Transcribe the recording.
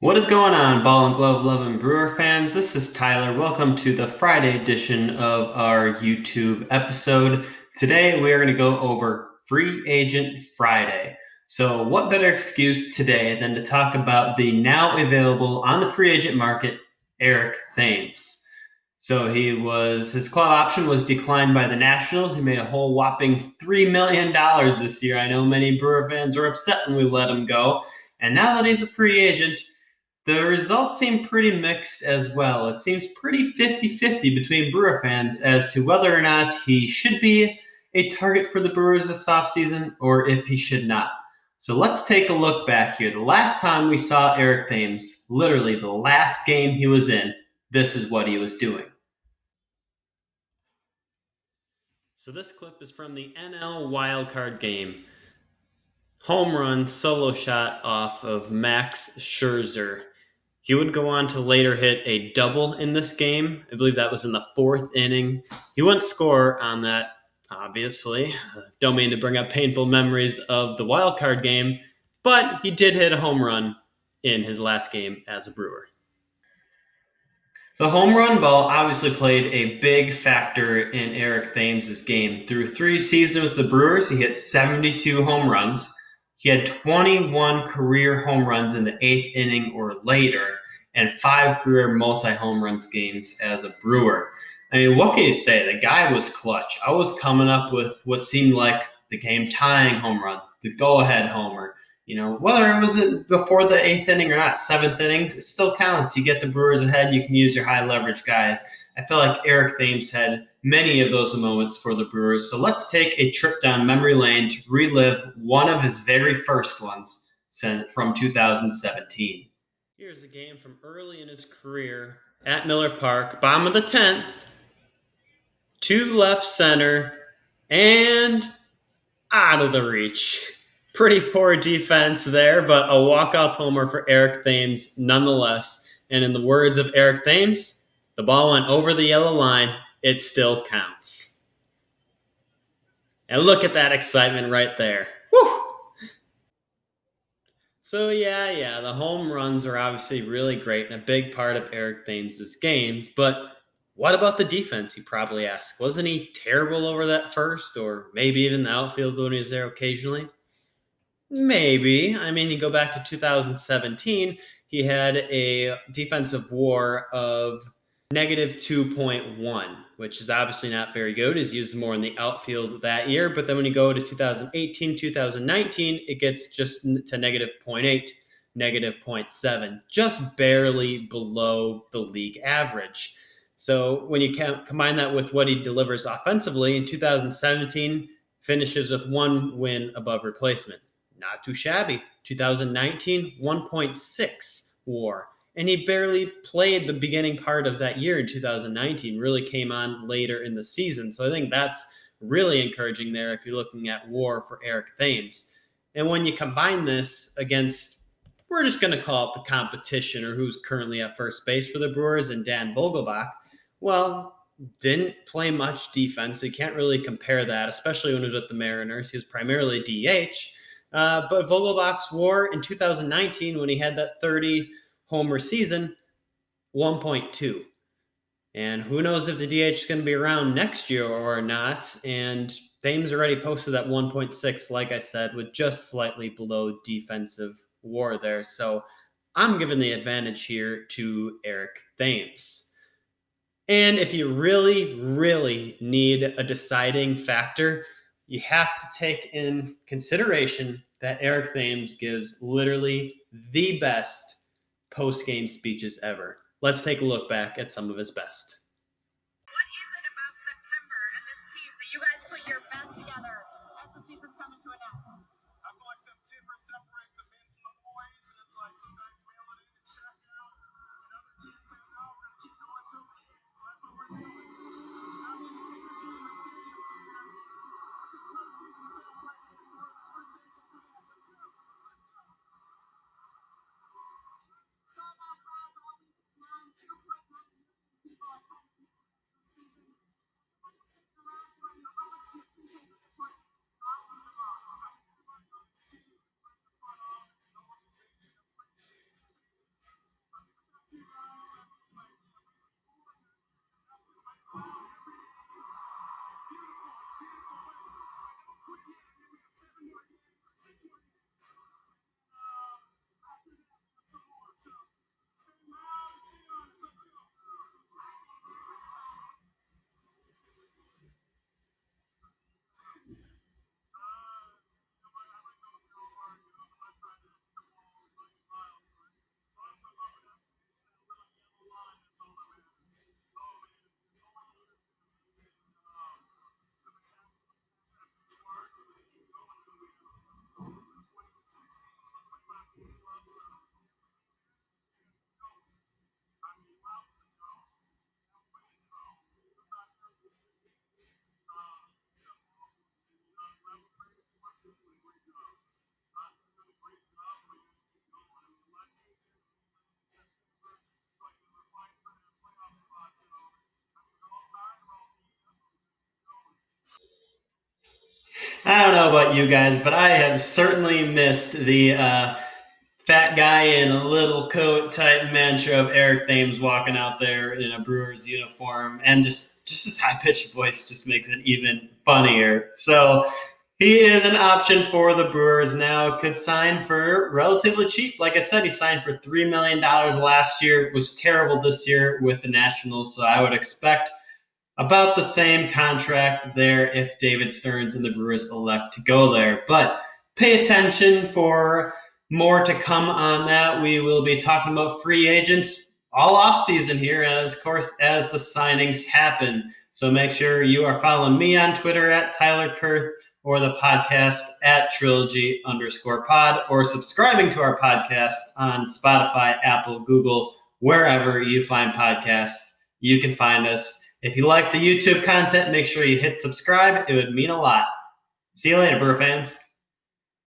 What is going on, Ball and Glove loving Brewer fans? This is Tyler. Welcome to the Friday edition of our YouTube episode. Today we are going to go over Free Agent Friday. So, what better excuse today than to talk about the now available on the free agent market, Eric Thames. So his club option was declined by the Nationals. He made a whole whopping $3 million this year. I know many Brewer fans were upset when we let him go. And now that he's a free agent, the results seem pretty mixed as well. It seems pretty 50-50 between Brewer fans as to whether or not he should be a target for the Brewers this offseason or if he should not. So let's take a look back here. The last time we saw Eric Thames, literally the last game he was in, this is what he was doing. So this clip is from the NL wildcard game. Home run solo shot off of Max Scherzer. He would go on to later hit a double in this game. I believe that was in the fourth inning. He wouldn't score on that, obviously. Don't mean to bring up painful memories of the wild card game, but he did hit a home run in his last game as a Brewer. The home run ball obviously played a big factor in Eric Thames' game. Through 3 seasons with the Brewers, he hit 72 home runs. He had 21 career home runs in the 8th inning or later, and 5 career multi-home runs games as a Brewer. I mean, what can you say? The guy was clutch. I was coming up with what seemed like the game-tying home run, the go-ahead homer. Whether it was before the 8th inning or not, 7th innings, it still counts. You get the Brewers ahead, you can use your high leverage guys. I feel like Eric Thames had many of those moments for the Brewers. So let's take a trip down memory lane to relive one of his very first ones from 2017. Here's a game from early in his career at Miller Park, bottom of the 10th, to left center, and out of the reach. Pretty poor defense there, but a walk-off homer for Eric Thames nonetheless. And in the words of Eric Thames, the ball went over the yellow line. It still counts. And look at that excitement right there. Whew! So yeah, the home runs are obviously really great and a big part of Eric Thames' games, but what about the defense, you probably ask? Wasn't he terrible over that first, or maybe even the outfield when he was there occasionally? Maybe. I mean, you go back to 2017, he had a defensive WAR of negative 2.1, which is obviously not very good. He's used more in the outfield that year. But then when you go to 2018, 2019, it gets just to negative 0.8, negative 0.7, just barely below the league average. So when you combine that with what he delivers offensively in 2017, finishes with 1 win above replacement. Not too shabby. 2019, 1.6 WAR. And he barely played the beginning part of that year in 2019, really came on later in the season. So I think that's really encouraging there if you're looking at WAR for Eric Thames. And when you combine this against, we're just going to call it the competition, or who's currently at first base for the Brewers, and Dan Vogelbach, well, didn't play much defense. So you can't really compare that, especially when he was with the Mariners. He was primarily DH. But Vogelbach's WAR in 2019, when he had that 30 homer season, 1.2. And who knows if the DH is going to be around next year or not. And Thames already posted that 1.6, like I said, with just slightly below defensive WAR there. So I'm giving the advantage here to Eric Thames. And if you really, really need a deciding factor, you have to take in consideration that Eric Thames gives literally the best post-game speeches ever. Let's take a look back at some of his best. What is it about September and this team that you guys put your best together as the season's coming to an end? I feel like September separates the men from the boys, and it's like sometimes we all need to check out, and other teams say, no, we're going to keep going till we hit. So that's what we're doing. I've been seeing the stadium to them. This is postseason stuff like this. We're thankful for that. Let's go. Sold out crowd all week long, 2.9 million people attending. I don't know about you guys, but I have certainly missed the fat guy in a little coat type mantra of Eric Thames walking out there in a Brewers uniform, and just his high pitched voice just makes it even funnier. So he is an option for the Brewers now. Could sign for relatively cheap. Like I said, he signed for $3 million last year. It was terrible this year with the Nationals, so I would expect about the same contract there if David Stearns and the Brewers elect to go there. But pay attention for more to come on that. We will be talking about free agents all off season here, and of course, as the signings happen. So make sure you are following me on Twitter at Tyler Kurth or the podcast at Trilogy_pod, or subscribing to our podcast on Spotify, Apple, Google, wherever you find podcasts. You can find us. If you like the YouTube content, make sure you hit subscribe. It would mean a lot. See you later, Brewer fans.